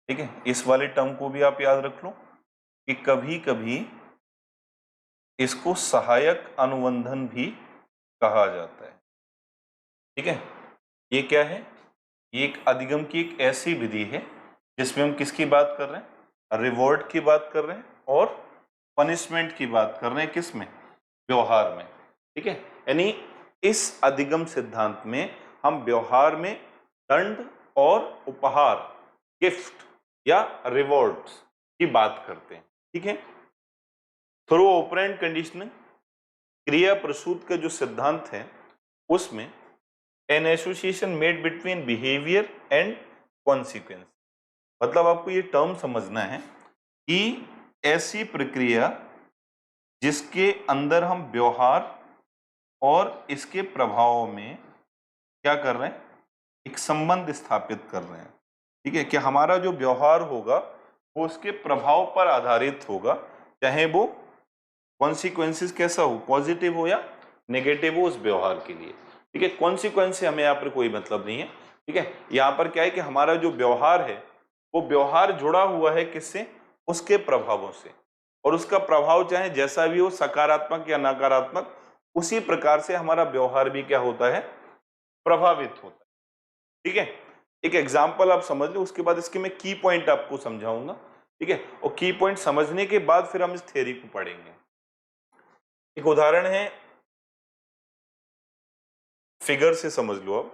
ठीक है, इस वाले टर्म को भी आप याद रख लो कि कभी कभी इसको सहायक अनुबंधन भी कहा जाता है। ठीक है, ये क्या है? ये एक अधिगम की एक ऐसी विधि है जिसमें हम किसकी बात कर रहे हैं? रिवॉर्ड की बात कर रहे हैं और पनिशमेंट की बात कर रहे हैं। किस में? व्यवहार में। ठीक है, यानी इस अधिगम सिद्धांत में हम व्यवहार में दंड और उपहार, गिफ्ट या रिवॉर्ड्स की बात करते हैं। ठीक है, थ्रू ऑपरेंट कंडीशनिंग क्रिया प्रसूत का जो सिद्धांत है उसमें an association made between behaviour and consequence. मतलब आपको ये टर्म समझना है कि ऐसी प्रक्रिया जिसके अंदर हम व्यवहार और इसके प्रभाव में क्या कर रहे हैं? एक संबंध स्थापित कर रहे हैं। ठीक है, कि हमारा जो व्यवहार होगा वो उसके प्रभाव पर आधारित होगा, चाहे वो कॉन्सिक्वेंसेस कैसा हो, पॉजिटिव हो या नेगेटिव हो उस व्यवहार के लिए। ठीक है, कॉन्सिक्वेंस से हमें यहाँ पर कोई मतलब नहीं है। ठीक है, यहाँ पर क्या है कि हमारा जो व्यवहार है वो व्यवहार जुड़ा हुआ है किससे? उसके प्रभावों से, और उसका प्रभाव चाहे जैसा भी हो, सकारात्मक या नकारात्मक, उसी प्रकार से हमारा व्यवहार भी क्या होता है? प्रभावित होता है। ठीक है, एक एग्जाम्पल आप समझ लो, उसके बाद इसके मैं की पॉइंट आपको समझाऊंगा। ठीक है, और की पॉइंट समझने के बाद फिर हम इस थ्योरी को पढ़ेंगे। एक उदाहरण है, फिगर से समझ लो। अब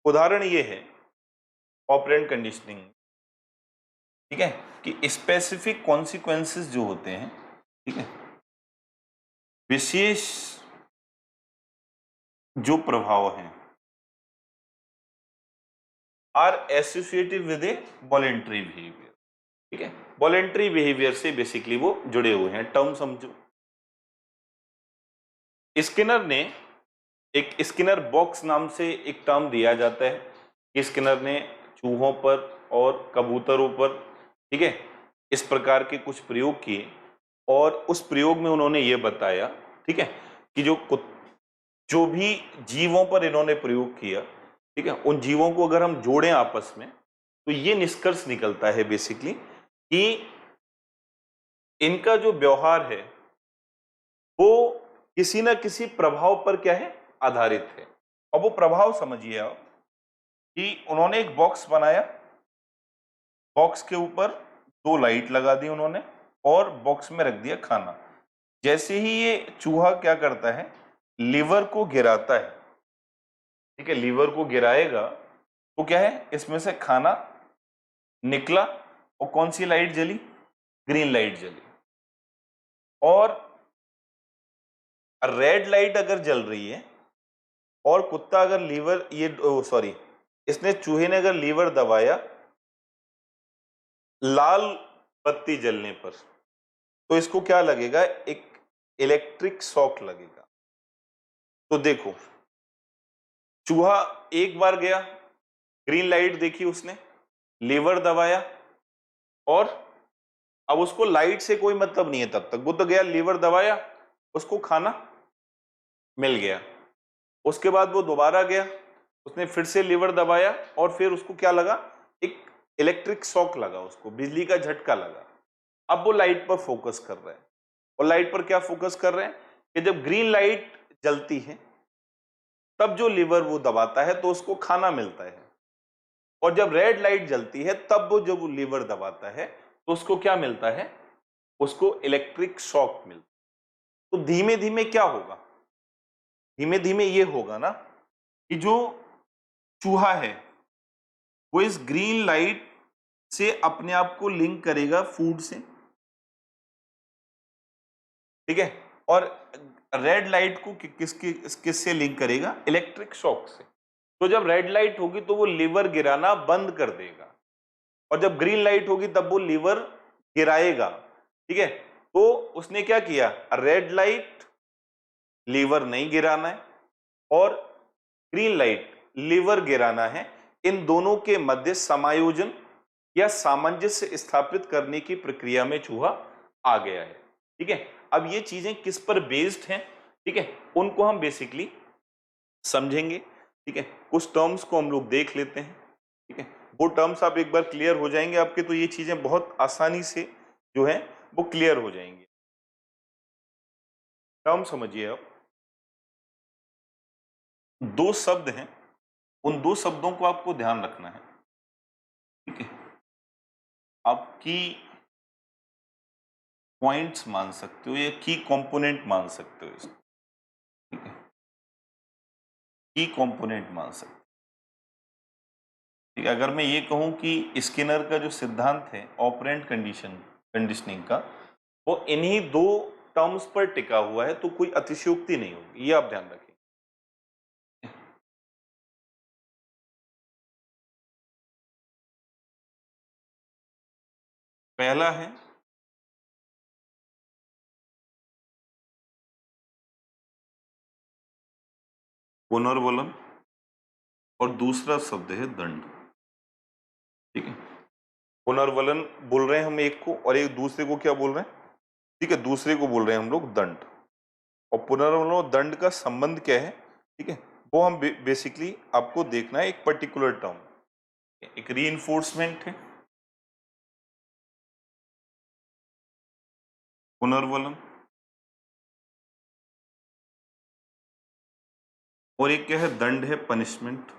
उदाहरण ये है ऑपरेंट कंडीशनिंग। ठीक है, कि स्पेसिफिक कॉन्सिक्वेंसेस जो होते हैं, ठीक है, विशेष जो प्रभाव हैं are associated with a voluntary behaviour. ठीक है, वॉलेंटरी बिहेवियर से बेसिकली वो जुड़े हुए हैं। टर्म समझो, स्किनर ने एक स्किनर बॉक्स नाम से एक टर्म दिया जाता है कि स्किनर ने चूहों पर और कबूतरों पर, ठीक है, इस प्रकार के कुछ प्रयोग किए, और उस प्रयोग में उन्होंने ये बताया, ठीक है, कि जो भी जीवों पर इन्होंने प्रयोग किया, ठीक है, उन जीवों को अगर हम जोड़ें आपस में तो ये निष्कर्ष निकलता है बेसिकली कि इनका जो व्यवहार है वो किसी ना किसी प्रभाव पर क्या है? आधारित है। और वो प्रभाव समझिए आप कि उन्होंने एक बॉक्स बनाया, बॉक्स के ऊपर 2 लाइट लगा दी उन्होंने और बॉक्स में रख दिया खाना। जैसे ही ये चूहा क्या करता है? लीवर को गिराता है। ठीक है, लीवर को गिराएगा तो क्या है? इसमें से खाना निकला और कौन सी लाइट जली? ग्रीन लाइट जली। और रेड लाइट अगर जल रही है और कुत्ता अगर लीवर इसने चूहे ने अगर लीवर दबाया लाल बत्ती जलने पर, तो इसको क्या लगेगा? एक इलेक्ट्रिक शॉक लगेगा। तो देखो, चूहा एक बार गया, ग्रीन लाइट देखी उसने, लीवर दबाया, और अब उसको लाइट से कोई मतलब नहीं है तब तक, वो तो गया, लीवर दबाया, उसको खाना मिल गया। उसके बाद वो दोबारा गया, उसने फिर से लीवर दबाया, और फिर उसको क्या लगा, एक इलेक्ट्रिक शॉक लगा, उसको बिजली का झटका लगा। अब वो लाइट पर फोकस कर रहे हैं, और लाइट पर क्या फोकस कर रहे हैं कि जब ग्रीन लाइट जलती है तब जो लीवर वो दबाता है तो उसको खाना मिलता है, और जब रेड लाइट जलती है तब वो जब लीवर दबाता है तो उसको क्या मिलता है, उसको इलेक्ट्रिक शॉक मिलता है। तो धीमे धीमे क्या होगा, धीमे धीमे ये होगा ना कि जो चूहा है वो इस ग्रीन लाइट से अपने आप को लिंक करेगा फूड से, ठीक है, और रेड लाइट को किससे लिंक करेगा, इलेक्ट्रिक शॉक से। तो जब रेड लाइट होगी तो वो लीवर गिराना बंद कर देगा, और जब ग्रीन लाइट होगी तब वो लीवर गिराएगा, ठीक है। तो उसने क्या किया, रेड लाइट, लीवर नहीं गिराना है, और ग्रीन लाइट, लीवर गिराना है, इन दोनों के मध्य समायोजन या सामंजस्य स्थापित करने की प्रक्रिया में चूहा आ गया है, ठीक है। अब ये चीजें किस पर बेस्ड हैं, ठीक है, उनको हम बेसिकली समझेंगे, ठीक है। कुछ टर्म्स को हम लोग देख लेते हैं, ठीक है, वो टर्म्स आप एक बार क्लियर हो जाएंगे आपके, तो ये चीजें बहुत आसानी से जो है वो क्लियर हो जाएंगी। टर्म समझिए आप, दो शब्द हैं, उन दो शब्दों को आपको ध्यान रखना है, ठीक है। आपकी पॉइंट्स मान सकते हो या की कंपोनेंट मान सकते हो इसको, ठीक है, की कंपोनेंट मान सकते हो, ठीक है। अगर मैं ये कहूं कि स्किनर का जो सिद्धांत है ऑपरेंट कंडीशनिंग का, वो इन्हीं दो टर्म्स पर टिका हुआ है, तो कोई अतिशयोक्ति नहीं होगी, ये आप ध्यान रखें। पहला है पुनर्वलन, और दूसरा शब्द है दंड, ठीक है। पुनर्वलन बोल रहे हैं हम एक को, और एक दूसरे को क्या बोल रहे हैं, ठीक है, दूसरे को बोल रहे हैं हम लोग दंड। और पुनर्वलन और दंड का संबंध क्या है, ठीक है, वो हम बेसिकली आपको देखना है, एक पर्टिकुलर टर्म, एक रीइंफोर्समेंट है, पुनर्वलन, और एक क्या है, दंड है, पनिशमेंट।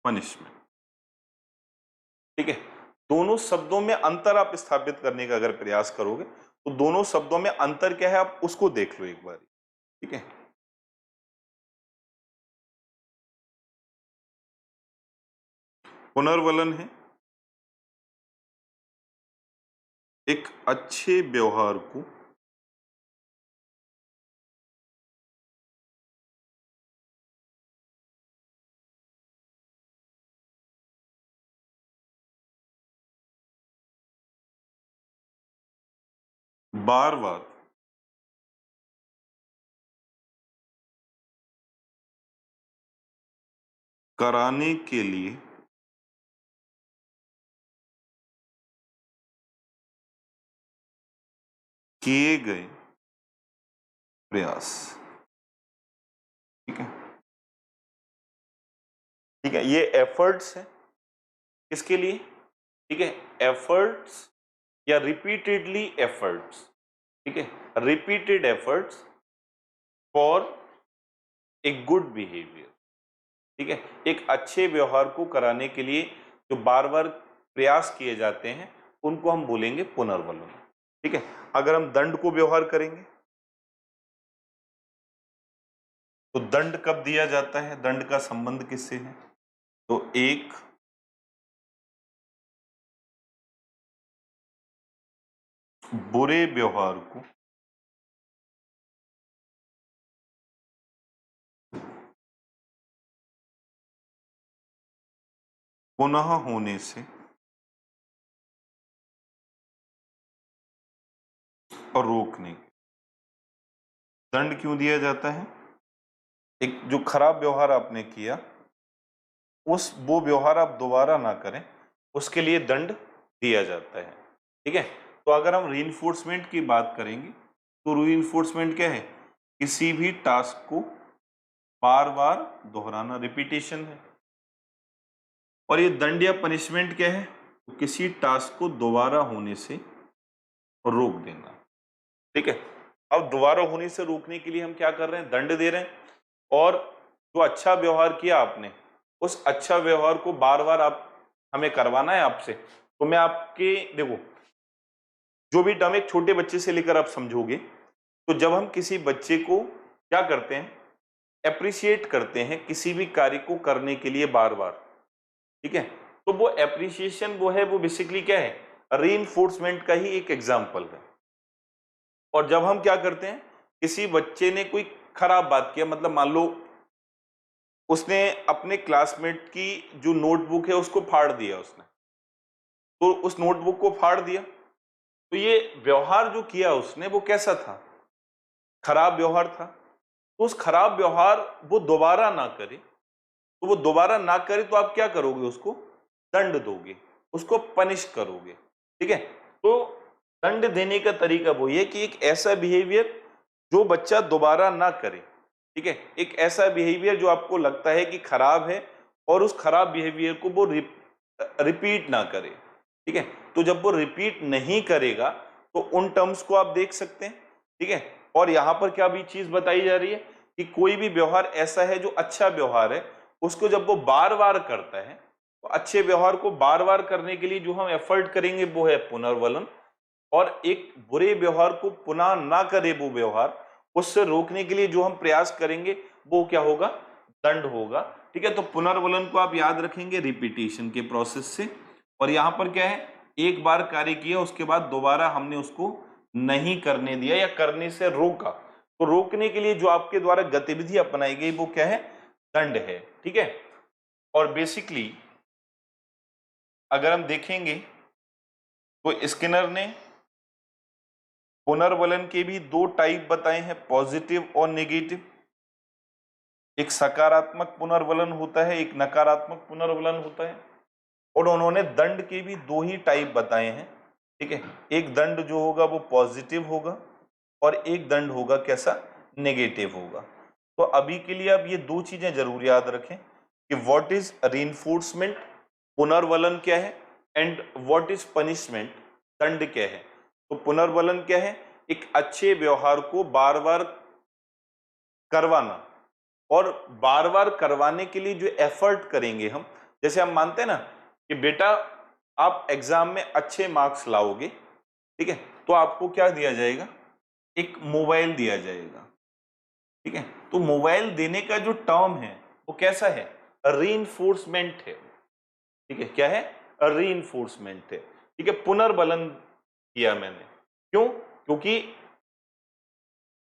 पनिशमेंट, ठीक है। दोनों शब्दों में अंतर आप स्थापित करने का अगर प्रयास करोगे तो दोनों शब्दों में अंतर क्या है आप उसको देख लो एक बार, ठीक है। पुनर्वलन है एक अच्छे व्यवहार को बार बार कराने के लिए किए गए प्रयास, ठीक है, ठीक है। ये एफर्ट्स है किसके लिए, ठीक है, एफर्ट्स या रिपीटेडली एफर्ट्स, ठीक है, repeated efforts for a good behaviour, ठीक है। एक अच्छे व्यवहार को कराने के लिए जो बार बार प्रयास किए जाते हैं उनको हम बोलेंगे पुनर्वलन, ठीक है। अगर हम दंड को व्यवहार करेंगे तो दंड कब दिया जाता है, दंड का संबंध किससे है, तो एक बुरे व्यवहार को पुनः होने से और रोकने के। दंड क्यों दिया जाता है? एक जो खराब व्यवहार आपने किया वो व्यवहार आप दोबारा ना करें, उसके लिए दंड दिया जाता है। ठीक है, तो अगर हम रीइंफोर्समेंट की बात करेंगे तो रीइंफोर्समेंट क्या है? किसी भी टास्क को बार बार दोहराना, रिपीटेशन है। और ये दंड या पनिशमेंट क्या है? तो किसी टास्क को दोबारा होने से रोक देना। ठीक है, अब दोबारा होने से रोकने के लिए हम क्या कर रहे हैं? दंड दे रहे हैं। और जो अच्छा व्यवहार किया आपने, उस अच्छा व्यवहार को बार बार आप हमें करवाना है आपसे। तो मैं आपके देखो, जो भी टर्म एक छोटे बच्चे से लेकर आप समझोगे, तो जब हम किसी बच्चे को क्या करते हैं? एप्रिशिएट करते हैं किसी भी कार्य को करने के लिए बार बार। ठीक है, तो वो एप्रिसिएशन वो है, वो बेसिकली क्या है? रीइंफोर्समेंट का ही एक एग्जाम्पल है। और जब हम क्या करते हैं, किसी बच्चे ने कोई खराब बात किया, मतलब मान लो उसने अपने क्लासमेट की जो नोटबुक है उसको फाड़ दिया उसने, तो उस नोटबुक को फाड़ दिया, तो ये व्यवहार जो किया उसने वो कैसा था? खराब व्यवहार था। तो उस खराब व्यवहार वो दोबारा ना करे, तो वो दोबारा ना करे तो आप क्या करोगे? उसको दंड दोगे, उसको पनिश करोगे। ठीक है, तो दंड देने का तरीका वो ये कि एक ऐसा बिहेवियर जो बच्चा दोबारा ना करे। ठीक है, एक ऐसा बिहेवियर जो आपको लगता है कि खराब है और उस खराब बिहेवियर को वो रिपीट ना करे। ठीक है, तो जब वो रिपीट नहीं करेगा तो उन टर्म्स को आप देख सकते हैं। ठीक है, और यहां पर क्या भी चीज बताई जा रही है कि कोई भी व्यवहार ऐसा है जो अच्छा व्यवहार है, उसको जब वो बार बार करता है, तो अच्छे व्यवहार को बार बार करने के लिए जो हम एफर्ट करेंगे वो है पुनर्वलन। और एक बुरे व्यवहार को पुनः ना करे वो व्यवहार, उससे रोकने के लिए जो हम प्रयास करेंगे वो क्या होगा? दंड होगा। ठीक है, तो पुनर्वलन को आप याद रखेंगे रिपीटेशन के प्रोसेस से। और यहां पर क्या है? एक बार कार्य किया उसके बाद दोबारा हमने उसको नहीं करने दिया या करने से रोका, तो रोकने के लिए जो आपके द्वारा गतिविधि अपनाई गई वो क्या है? दंड है। ठीक है, और बेसिकली अगर हम देखेंगे तो स्किनर ने पुनर्वलन के भी दो टाइप बताए हैं, पॉजिटिव और नेगेटिव। एक सकारात्मक पुनर्वलन होता है, एक नकारात्मक पुनर्वलन होता है। और उन्होंने दंड के भी दो ही टाइप बताए हैं। ठीक है, एक दंड जो होगा वो पॉजिटिव होगा और एक दंड होगा कैसा? नेगेटिव होगा। तो अभी के लिए आप ये दो चीजें जरूर याद रखें कि व्हाट इज रीइंफोर्समेंट, पुनर्वलन क्या है, एंड व्हाट इज पनिशमेंट, दंड क्या है। तो पुनर्वलन क्या है? एक अच्छे व्यवहार को बार बार करवाना, और बार बार करवाने के लिए जो एफर्ट करेंगे हम, जैसे हम मानते हैं ना कि बेटा आप एग्जाम में अच्छे मार्क्स लाओगे, ठीक है, तो आपको क्या दिया जाएगा? एक मोबाइल दिया जाएगा। ठीक है, तो मोबाइल देने का जो टर्म है वो कैसा है? रीइंफोर्समेंट है। ठीक है, क्या है? रीइंफोर्समेंट है। ठीक है, पुनर्बलन किया मैंने। क्यों? क्योंकि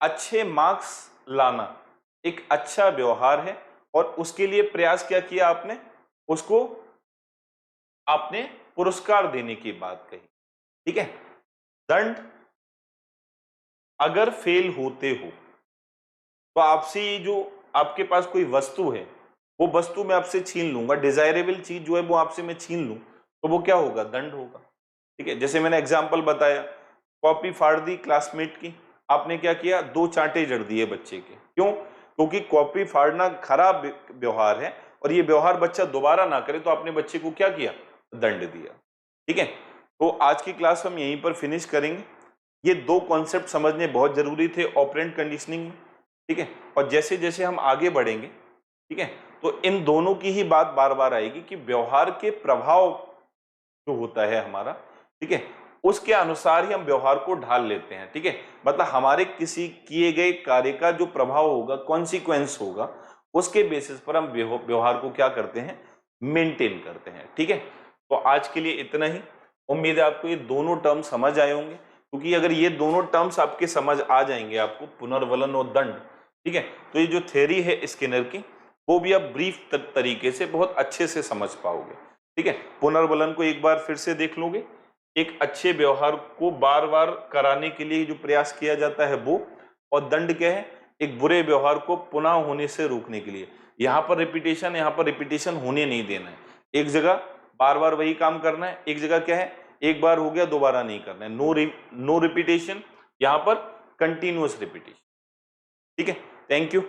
अच्छे मार्क्स लाना एक अच्छा व्यवहार है, और उसके लिए प्रयास क्या किया आपने? उसको आपने पुरस्कार देने की बात कही। ठीक है, दंड अगर फेल होते हो तो आपसे ये जो आपके पास कोई वस्तु है, वो वस्तु मैं आपसे छीन लूंगा, डिजायरेबल चीज जो है वो आपसे मैं छीन लूं, तो वो क्या होगा? दंड होगा। ठीक है, जैसे मैंने एग्जाम्पल बताया, कॉपी फाड़ दी क्लासमेट की, आपने क्या किया? दो चांटे जड़ दिए बच्चे के। क्यों? क्योंकि कॉपी फाड़ना खराब व्यवहार है, और ये व्यवहार बच्चा दोबारा ना करे, तो आपने बच्चे को क्या किया? दंड दिया। ठीक है, तो आज की क्लास हम यहीं पर फिनिश करेंगे। ये दो कॉन्सेप्ट समझने बहुत जरूरी थे ऑपरेंट कंडीशनिंग में। ठीक है, और जैसे जैसे हम आगे बढ़ेंगे, ठीक है, तो इन दोनों की ही बात बार बार आएगी कि व्यवहार के प्रभाव जो होता है हमारा, ठीक है, उसके अनुसार ही हम व्यवहार को ढाल लेते हैं। ठीक है, मतलब हमारे किसी किए गए कार्य का जो प्रभाव होगा, कॉन्सिक्वेंस होगा, उसके बेसिस पर हम व्यवहार को क्या करते हैं? मेंटेन करते हैं। ठीक है, तो आज के लिए इतना ही। उम्मीद है आपको ये दोनों टर्म समझ आए होंगे, क्योंकि अगर ये दोनों टर्म्स आपके समझ आ जाएंगे, आपको पुनर्वलन और दंड, ठीक है, तो ये जो थ्योरी है स्किनर की, वो भी आप ब्रीफ तरीके से बहुत अच्छे से समझ पाओगे। ठीक है, पुनर्वलन को एक बार फिर से देख लोगे, एक अच्छे व्यवहार को बार बार कराने के लिए जो प्रयास किया जाता है वो, और दंड क्या है, एक बुरे व्यवहार को पुनः होने से रोकने के लिए। यहाँ पर रिपीटेशन होने नहीं देना है, एक जगह बार बार वही काम करना है, एक जगह क्या है, एक बार हो गया दोबारा नहीं करना है, नो रिपीटेशन, यहाँ पर कंटिन्यूअस रिपीटेशन। ठीक है, थैंक यू।